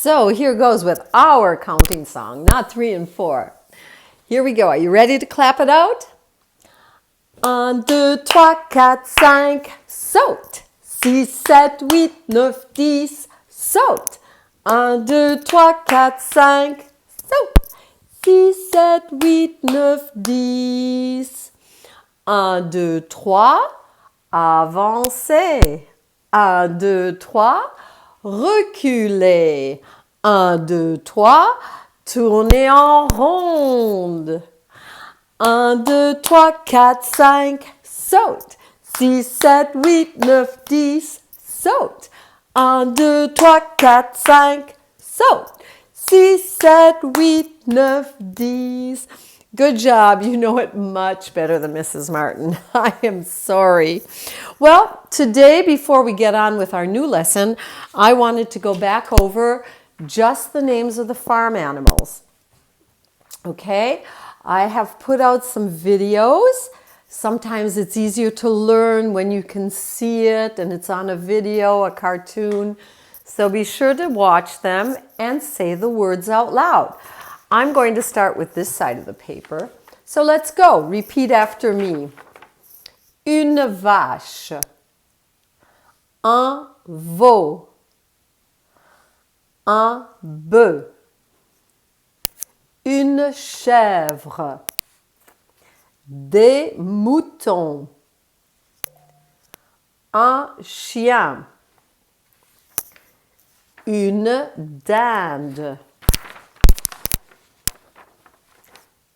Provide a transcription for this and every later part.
So here goes with our counting song, not 3 and 4. Here we go. Are you ready to clap it out? 1, 2, 3, 4, 5, saute. 6, 7, 8, 9, 10, saute. 1, 2, 3, 4, 5, saute. 6, 7, 8, 9, 10. 1, 2, 3, avancez. 1, 2, 3, reculez. 1, 2, 3, tournez en ronde. 1, 2, 3, 4, 5, saute. 6, 7, 8, 9, 10, saute. 1, 2, 3, 4, 5, saute. 6, 7, 8, 9, 10. Good job. You know it much better than Mrs. Martin. I am sorry. Well, today, before we get on with our new lesson, I wanted to go back over just the names of the farm animals. Okay? I have put out some videos. Sometimes it's easier to learn when you can see it and it's on a video, a cartoon. So be sure to watch them and say the words out loud. I'm going to start with this side of the paper. So let's go. Repeat after me. Une vache. Un veau. Un bœuf. Une chèvre. Des moutons. Un chien. Une dinde.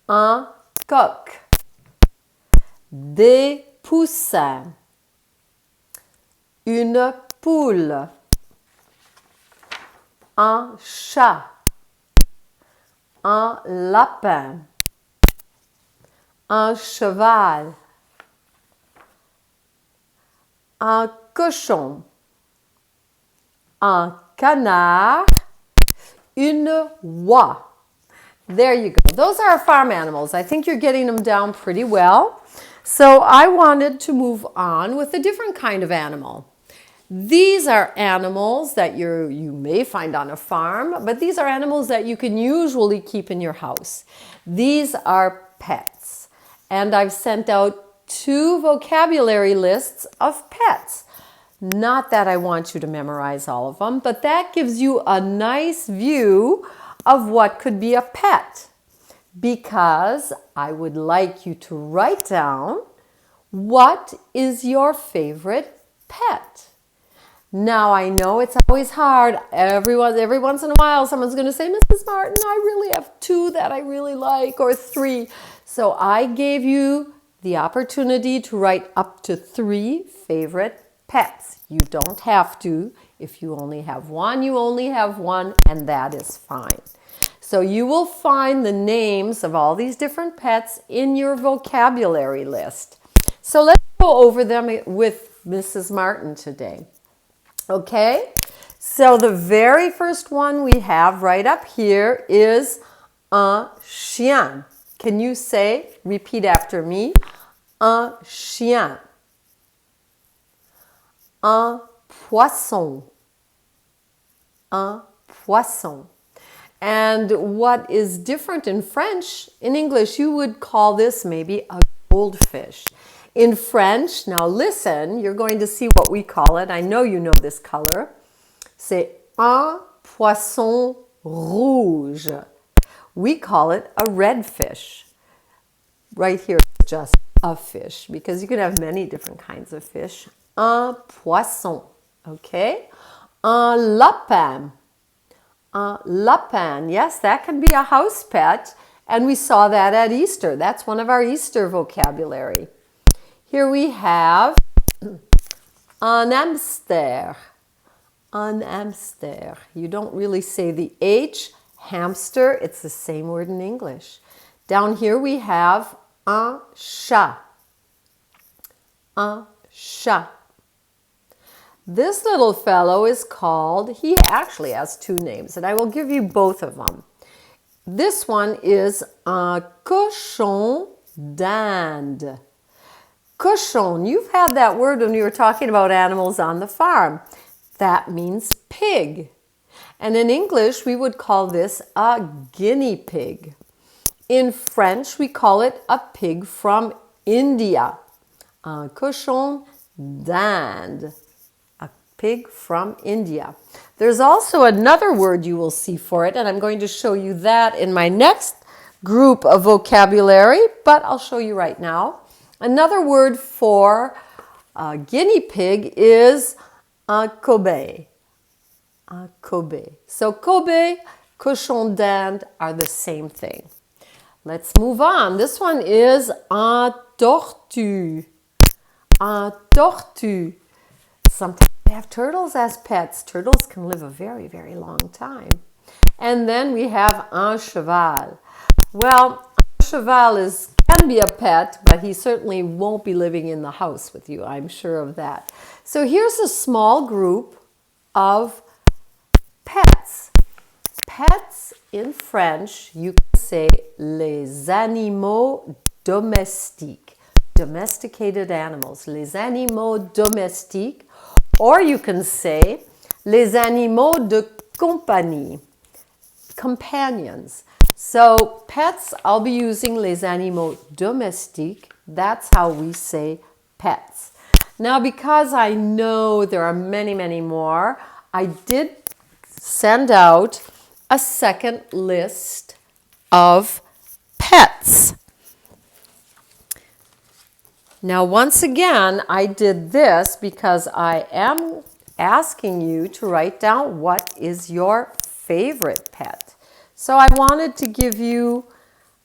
Un coq. Des poussins. Une poule. Un chat. Un lapin. Un cheval. Un cochon. Un canard. Une oie. There you go. Those are our farm animals. I think you're getting them down pretty well. So I wanted to move on with a different kind of animal. These are animals that you may find on a farm, but these are animals that you can usually keep in your house. These are pets. And I've sent out 2 vocabulary lists of pets. Not that I want you to memorize all of them, but that gives you a nice view of what could be a pet, because I would like you to write down what is your favorite pet. Now I know it's always hard. Every once in a while someone's going to say, Mrs. Martin, I really have 2 that I really like, or 3. So I gave you the opportunity to write up to 3 favorite pets. You don't have to. If you only have 1, you only have 1, and that is fine. So you will find the names of all these different pets in your vocabulary list. So let's go over them with Mrs. Martin today. Okay? So the very first one we have right up here is un chien. Can you say, repeat after me, un chien. Un poisson. Un poisson. And what is different in French, in English, you would call this maybe a goldfish. In French, now listen, you're going to see what we call it. I know you know this color. C'est un poisson rouge. We call it a red fish. Right here, it's just a fish, because you can have many different kinds of fish. Un poisson, okay? Un lapin. Un lapin, yes, that can be a house pet, and we saw that at Easter. That's one of our Easter vocabulary. Here we have un hamster. Un hamster. You don't really say the H. Hamster, it's the same word in English. Down here we have un chat. Un chat. This little fellow is called, he actually has 2 names, and I will give you both of them. This one is un cochon d'Inde. Cochon, you've had that word when we were talking about animals on the farm. That means pig. And in English, we would call this a guinea pig. In French, we call it a pig from India. Un cochon d'Inde. A pig from India. There's also another word you will see for it, and I'm going to show you that in my next group of vocabulary, but I'll show you right now. Another word for a guinea pig is un Kobe. Un Kobe. So Kobe, cochon d'Inde are the same thing. Let's move on. This one is un tortue. Un tortue. Sometimes we have turtles as pets. Turtles can live a very, very long time. And then we have un cheval. Well, un cheval can be a pet, but he certainly won't be living in the house with you. I'm sure of that. So here's a small group of pets. Pets in French, you can say les animaux domestiques. Domesticated animals. Les animaux domestiques. Or you can say les animaux de compagnie. Companions. So pets, I'll be using les animaux domestiques. That's how we say pets. Now, because I know there are many, many more, I did send out a second list of pets. Now, once again, I did this because I am asking you to write down what is your favorite pet. So I wanted to give you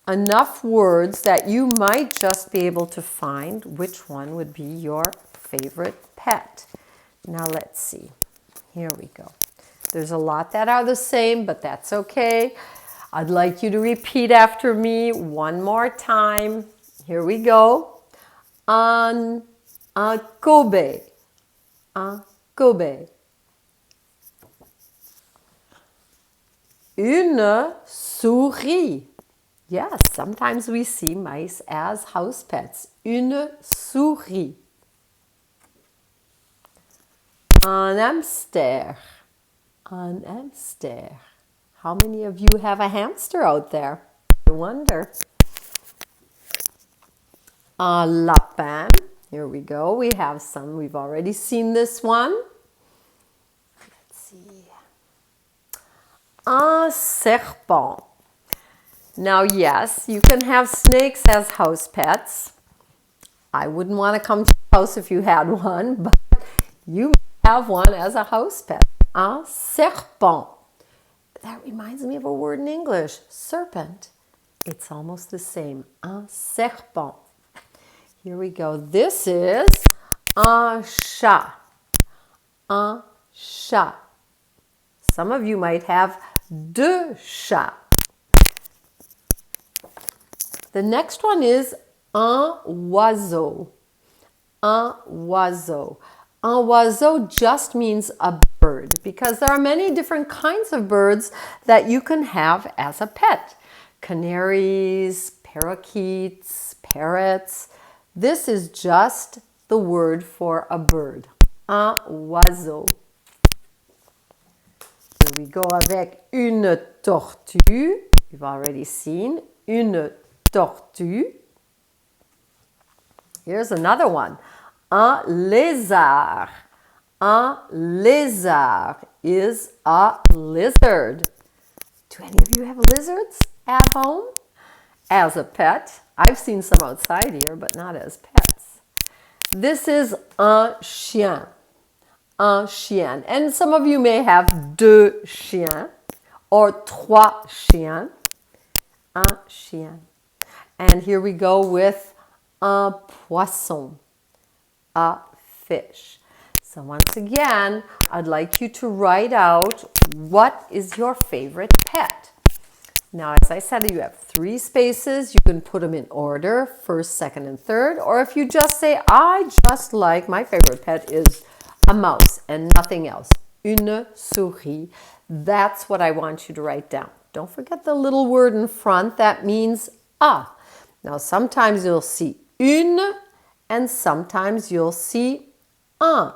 enough words that you might just be able to find which one would be your favorite pet. Now let's see. Here we go. There's a lot that are the same, but that's okay. I'd like you to repeat after me one more time. Here we go. Un Kobe. Un Kobe. Une souris. Yes, sometimes we see mice as house pets. Une souris. Un hamster. Un hamster. How many of you have a hamster out there? I wonder. Un lapin. Here we go. We have some. We've already seen this one. Let's see. Un serpent. Now, yes, you can have snakes as house pets. I wouldn't want to come to your house if you had one, but you may have one as a house pet. Un serpent. That reminds me of a word in English, serpent. It's almost the same. Un serpent. Here we go. This is un chat. Un chat. Some of you might have deux chats. The next one is un oiseau. Un oiseau. Un oiseau just means a bird because there are many different kinds of birds that you can have as a pet. Canaries, parakeets, parrots. This is just the word for a bird. Un oiseau. Here we go avec une tortue. You've already seen une tortue. Here's another one. Un lézard. Un lézard is a lizard. Do any of you have lizards at home? As a pet. I've seen some outside here, but not as pets. This is un chien. Un chien. And some of you may have deux chiens or trois chiens. Un chien. And here we go with un poisson. A fish. So once again, I'd like you to write out what is your favorite pet. Now, as I said, you have 3 spaces. You can put them in order, first, second, and third. Or if you just say, I just like, my favorite pet is a mouse and nothing else. Une souris. That's what I want you to write down. Don't forget the little word in front that means a. Now, sometimes you'll see une and sometimes you'll see un.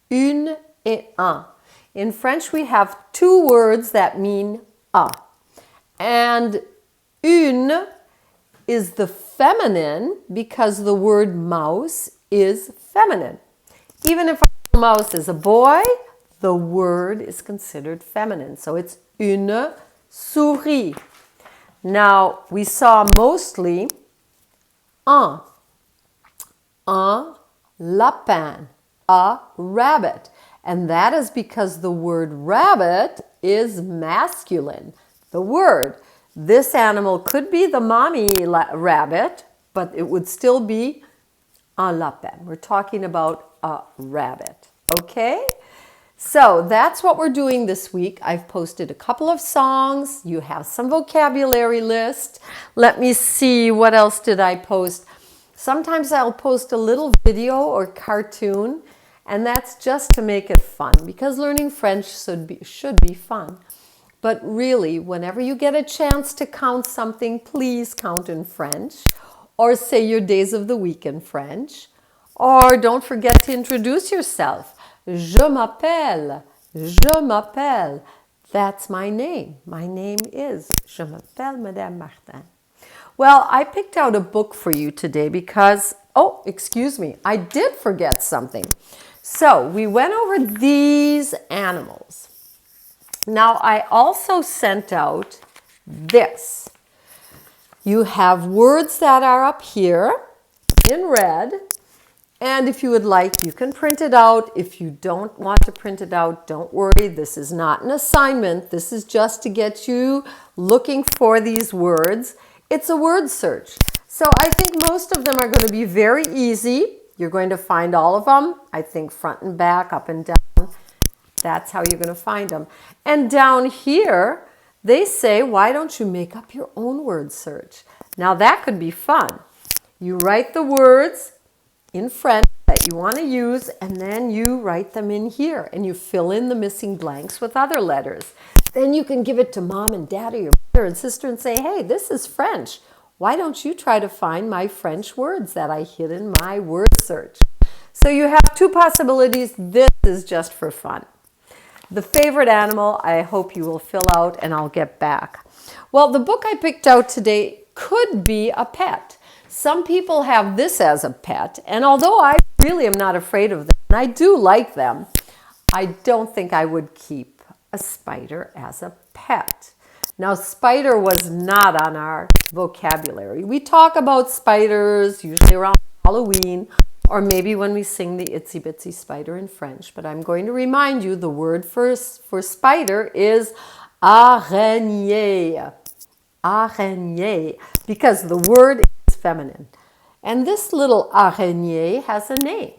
Une et un. In French, we have two words that mean a. And une is the feminine because the word mouse is feminine. Even if a mouse is a boy, the word is considered feminine. So it's une souris. Now, we saw mostly un lapin, a rabbit. And that is because the word rabbit is masculine. The word. This animal could be the mommy rabbit, but it would still be un lapin. We're talking about a rabbit. Okay? So that's what we're doing this week. I've posted a couple of songs. You have some vocabulary list. Let me see, what else did I post? Sometimes I'll post a little video or cartoon, and that's just to make it fun because learning French should be fun. But really, whenever you get a chance to count something, please count in French or say your days of the week in French. Or don't forget to introduce yourself. Je m'appelle. Je m'appelle. That's my name. My name is Je m'appelle Madame Martin. Well, I picked out a book for you today because, oh, excuse me, I did forget something. So we went over these animals. Now, I also sent out this. You have words that are up here in red. And if you would like, you can print it out. If you don't want to print it out, don't worry. This is not an assignment. This is just to get you looking for these words. It's a word search. So I think most of them are going to be very easy. You're going to find all of them. I think front and back, up and down. That's how you're going to find them. And down here, they say, why don't you make up your own word search? Now that could be fun. You write the words in French that you want to use, and then you write them in here, and you fill in the missing blanks with other letters. Then you can give it to mom and dad or your brother and sister and say, hey, this is French. Why don't you try to find my French words that I hid in my word search? So you have two possibilities. This is just for fun. The favorite animal, I hope you will fill out, and I'll get back. Well, the book I picked out today could be a pet. Some people have this as a pet, and although I really am not afraid of them, and I do like them, I don't think I would keep a spider as a pet. Now, spider was not on our vocabulary. We talk about spiders usually around Halloween, or maybe when we sing the Itsy Bitsy Spider in French. But I'm going to remind you the word for spider is araignée. Araignée, because the word is feminine. And this little araignée has a name.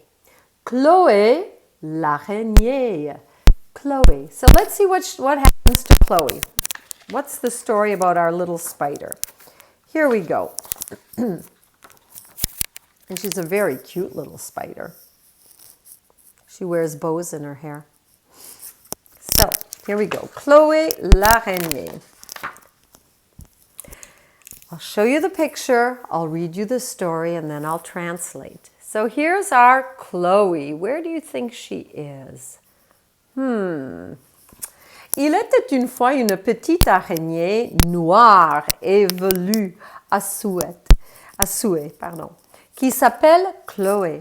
Chloé l'araignée. Chloe. So let's see what happens to Chloe. What's the story about our little spider? Here we go. And she's a very cute little spider. She wears bows in her hair. So, here we go. Chloé l'araignée. I'll show you the picture, I'll read you the story, and then I'll translate. So here's our Chloe. Where do you think she is? Il était une fois une petite araignée noire et velue à souhait, qui s'appelle Chloé.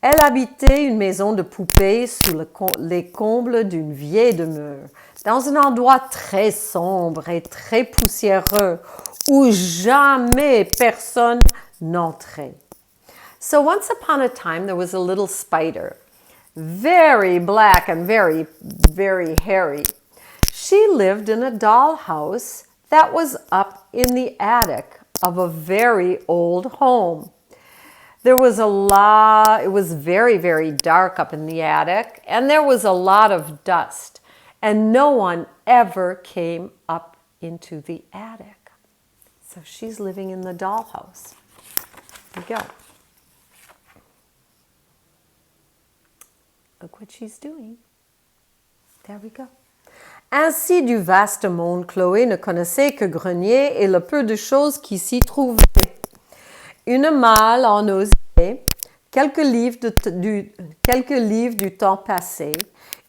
Elle habitait une maison de poupées sous les combles d'une vieille demeure, dans un endroit très sombre et très poussiéreux où jamais personne n'entrait. So once upon a time, there was a little spider, very black and very, very hairy. She lived in a dollhouse that was up in the attic of a very old home. There was it was very, very dark up in the attic, and there was a lot of dust, and no one ever came up into the attic. So she's living in the dollhouse. There you go. Look what she's doing. There we go. Ainsi du vaste monde, Chloé ne connaissait que grenier et le peu de choses qui s'y trouvaient. Une malle en osier, quelques livres du temps passé,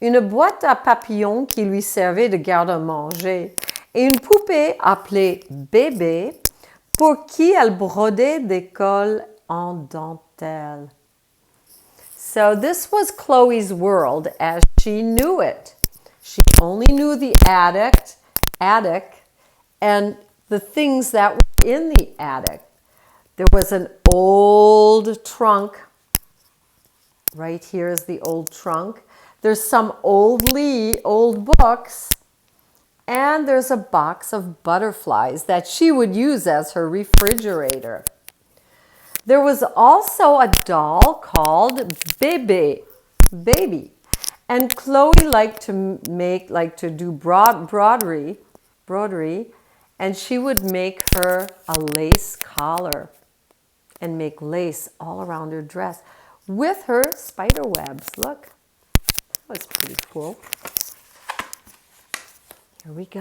une boîte à papillons qui lui servait de garde-manger et une poupée appelée Bébé pour qui elle brodait des cols en dentelle. So this was Chloe's world as she knew it. She only knew the attic and the things that were in the attic. There was an old trunk. Right here is the old trunk. There's some old books. And there's a box of butterflies that she would use as her refrigerator. There was also a doll called Baby. And Chloe liked to do broderie, and she would make her a lace collar and make lace all around her dress with her spider webs. Look, that was pretty cool. Here we go.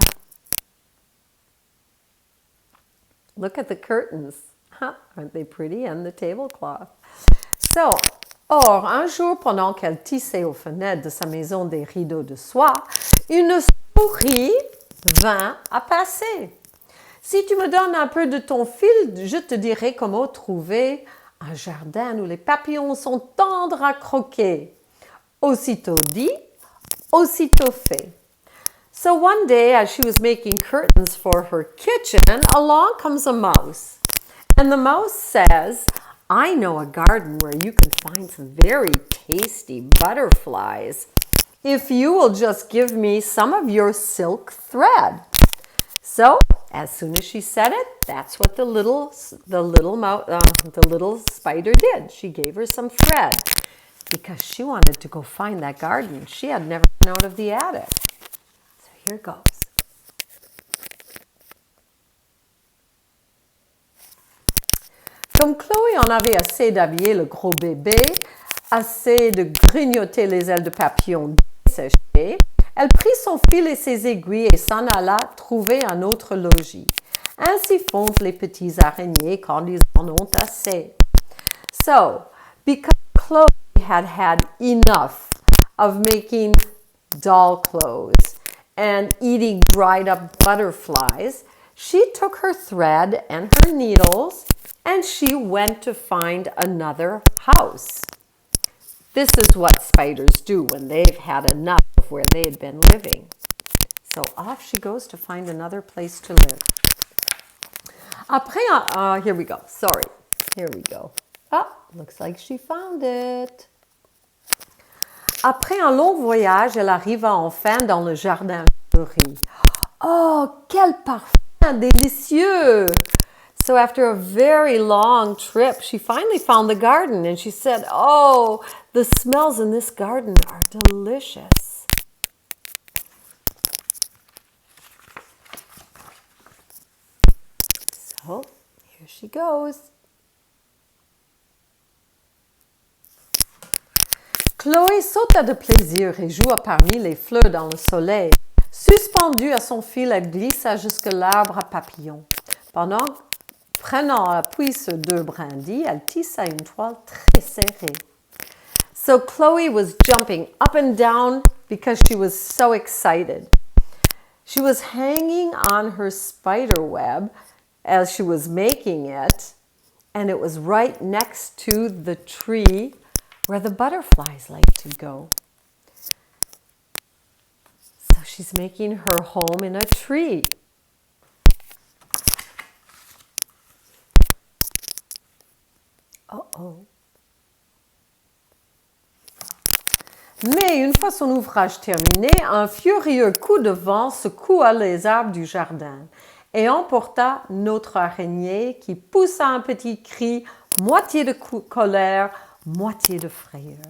Look at the curtains. Huh? Aren't they pretty? And the tablecloth. So, un jour, pendant qu'elle tissait aux fenêtres de sa maison des rideaux de soie, une souris vint à passer. Si tu me donnes un peu de ton fil, je te dirai comment trouver un jardin où les papillons sont tendres à croquer. Aussitôt dit, aussitôt fait. So one day, as she was making curtains for her kitchen, along comes a mouse. And the mouse says, I know a garden where you can find some very tasty butterflies if you will just give me some of your silk thread. So, as soon as she said it, that's what the little spider did. She gave her some thread because she wanted to go find that garden. She had never been out of the attic. So here goes. Comme Chloé en avait assez d'habiller le gros bébé, assez de grignoter les ailes de papillon desséchées, elle prit son fil et ses aiguilles et s'en alla trouver un autre logis. Ainsi font les petits araignées quand ils en ont assez. So, because Chloe had had enough of making doll clothes and eating dried up butterflies, she took her thread and her needles and she went to find another house. This is what spiders do when they've had enough of where they had been living. So off she goes to find another place to live. Après, here we go. Sorry. Here we go. Ah, looks like she found it. Après un long voyage, elle arriva enfin dans le jardin fleuri. Oh, quel parfum délicieux! So after a very long trip, she finally found the garden and she said, oh, the smells in this garden are delicious. So here she goes. Chloé sauta de plaisir et joua parmi les fleurs dans le soleil. Suspendue à son fil, elle glissa jusque l'arbre à papillons. Prenant à l'appui sur deux brindilles, elle tissa une toile très serrée. So Chloe was jumping up and down because she was so excited. She was hanging on her spider web as she was making it, and it was right next to the tree where the butterflies like to go. So she's making her home in a tree. Uh-oh. Mais une fois son ouvrage terminé, un furieux coup de vent secoua les arbres du jardin et emporta notre araignée qui poussa un petit cri, moitié de colère, moitié de frayeur.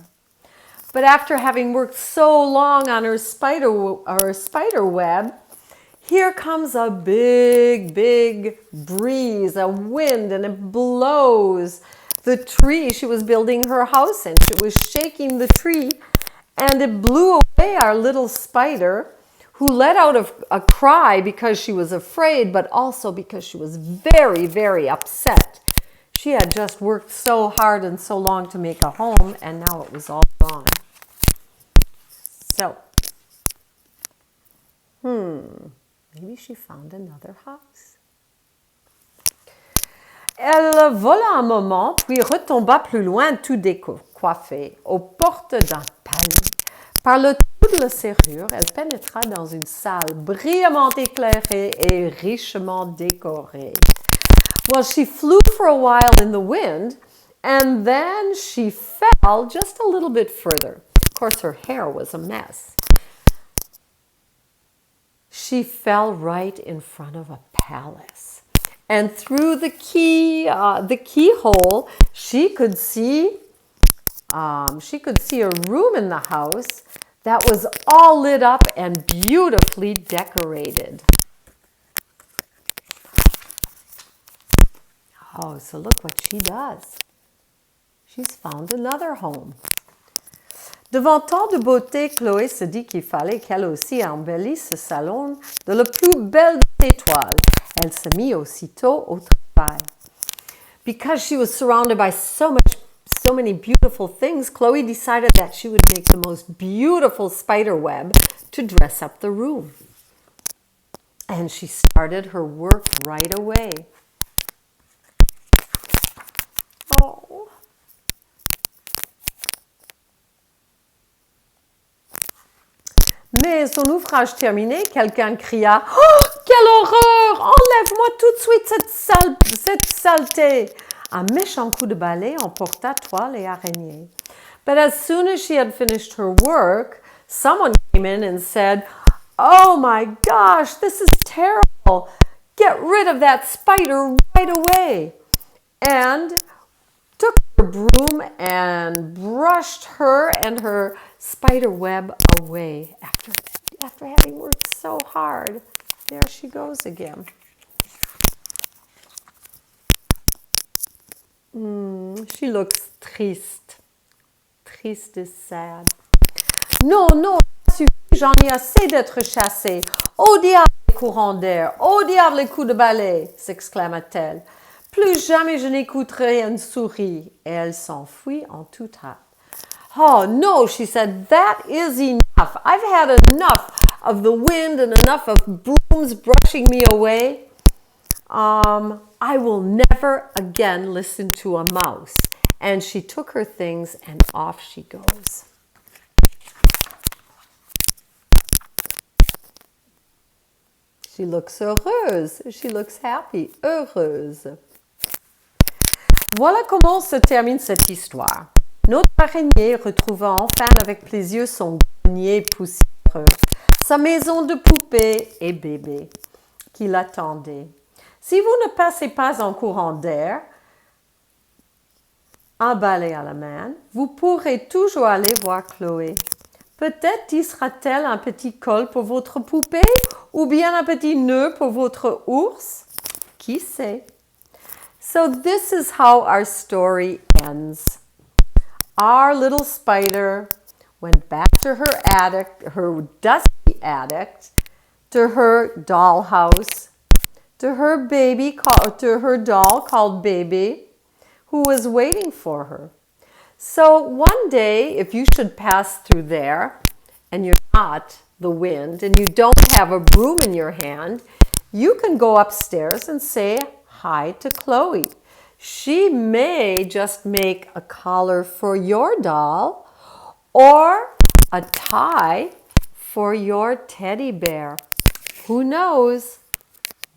But after having worked so long on her spider web, here comes a big, big breeze, a wind, and it blows the tree she was building her house in. It was shaking the tree, and it blew away our little spider, who let out a cry because she was afraid, but also because she was very, very upset. She had just worked so hard and so long to make a home, and now it was all gone. So, maybe she found another house. Elle vola un moment, puis retomba plus loin, tout décoiffée, aux portes d'un palais. Par le trou de la serrure, elle pénétra dans une salle brillamment éclairée et richement décorée. Well, she flew for a while in the wind, and then she fell just a little bit further. Of course, her hair was a mess. She fell right in front of a palace. And through the keyhole, she could see a room in the house that was all lit up and beautifully decorated. Oh, so look what she does. She's found another home. Devant tant de beauté, Chloé se dit qu'il fallait qu'elle aussi embellisse ce salon de la plus belle des étoiles. Elle se mit aussitôt au travail. Because she was surrounded by so many beautiful things, Chloe decided that she would make the most beautiful spider web to dress up the room. And she started her work right away. Oh. Mais son ouvrage terminé, quelqu'un cria « Oh, quelle horreur! Enlève-moi tout de suite cette saleté! » Un méchant coup de balai emporta toile et araignée. But as soon as she had finished her work, someone came in and said, "Oh my gosh, this is terrible! Get rid of that spider right away!" And took her broom and brushed her and her spider web away. After having worked so hard, there she goes again. She looks triste et sad. Non, suffit, j'en ai assez d'être chassée. Au diable les courants d'air, au diable les coups de balai, s'exclama-t-elle. Plus jamais je n'écouterai une souris. Et elle s'enfuit en toute hâte. Oh no, she said, that is enough. I've had enough of the wind and enough of brooms brushing me away. I will never again listen to a mouse. And she took her things and off she goes. She looks heureuse. She looks happy. Heureuse. Voilà comment se termine cette histoire. Notre araignée retrouva enfin avec plaisir son grenier poussiéreux, sa maison de poupée et bébé qui l'attendait. Si vous ne passez pas en courant d'air, un balai à la main, vous pourrez toujours aller voir Chloé. Peut-être tissera-t-elle un petit col pour votre poupée ou bien un petit nœud pour votre ours. Qui sait? So this is how our story ends. Our little spider went back to her attic, her dusty attic, to her dollhouse, to her doll called Baby, who was waiting for her. So one day, if you should pass through there, and you're not the wind, and you don't have a broom in your hand, you can go upstairs and say hi to Chloe. She may just make a collar for your doll or a tie for your teddy bear. Who knows?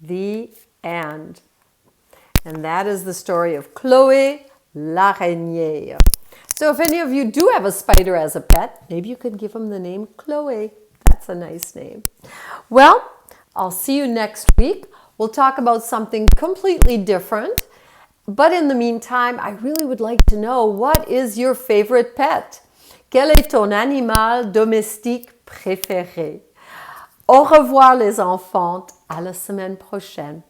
The end. And that is the story of Chloé l'araignée. So if any of you do have a spider as a pet, maybe you could give him the name Chloé. That's a nice name. Well, I'll see you next week. We'll talk about something completely different. But in the meantime, I really would like to know, what is your favorite pet? Quel est ton animal domestique préféré? Au revoir les enfants, à la semaine prochaine.